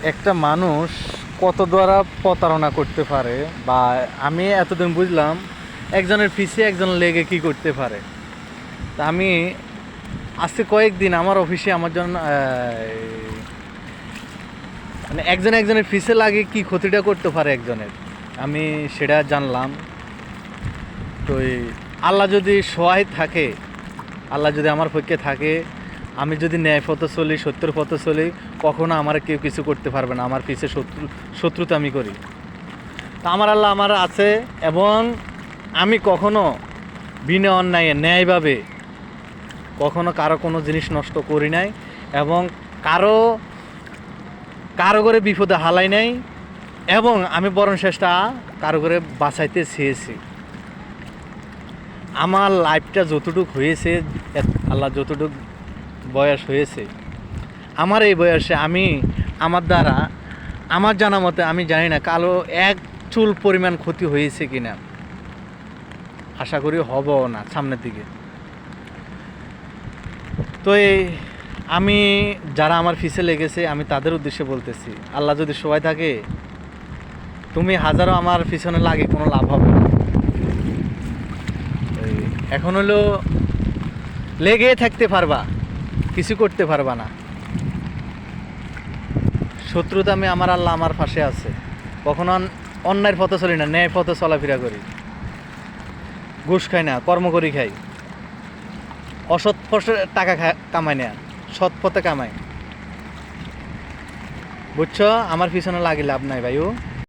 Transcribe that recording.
একটা মানুষ কত দ্বারা প্রতারণা করতে পারে, বা আমি এতদিন বুঝলাম একজনের পিছিয়ে একজন লেগে কি করতে পারে। তা আমি আজকে কয়েকদিন আমার অফিসে আমার জন্য মানে একজনের পিছে লাগে কি ক্ষতিটা করতে পারে একজনের, আমি সেটা জানলাম। তো আল্লাহ যদি সহায় থাকে, আল্লাহ যদি আমার পক্ষে থাকে, আমি যদি ন্যায় পথে চলি, সত্যের পথে চলি, কখনো আমার কেউ কিছু করতে পারবে না। আমার পিছে শত্রুতা আমি করি, তা আমার আল্লাহ আমার আছে, এবং আমি কখনো বিনা অন্যায় ন্যায়ভাবে কখনো কারো কোনো জিনিস নষ্ট করি নাই, এবং কারো কারো করে বিপদে হালাই নাই, এবং আমি বরং চেষ্টা কারো করে বাঁচাইতে চেয়েছি। আমার লাইফটা যতটুক হয়েছে, আল্লাহ যতটুক বয়স হয়েছে, আমার এই বয়সে আমি আমার দ্বারা, আমার জানা মতে, আমি জানি না কালো এক চুল পরিমাণ ক্ষতি হয়েছে কিনা, আশা করি হবও না সামনের দিকে। তো আমি যারা আমার পিছে লেগেছে, আমি তাদের উদ্দেশ্যে বলতেছি, আল্লাহ যদি সবাই থাকে, তুমি হাজারো আমার পিছনে লাগে কোনো লাভ হবে না। এখন হলো লেগে থাকতে পারবা, কিছু করতে পারবা না। শত্রুতা আমি আমার আল্লাহ আমার পাশে আছে, কখনো অন্যায়ের পথে চলি না, ন্যায় পথে চলাফেরা করি, ঘুষ খাই না, কর্ম করি খাই, অসৎ পথে টাকা কামাই না, সৎ পথে কামাই। বুঝছো, আমার পিছনে লাগে লাভ নাই ভাইও।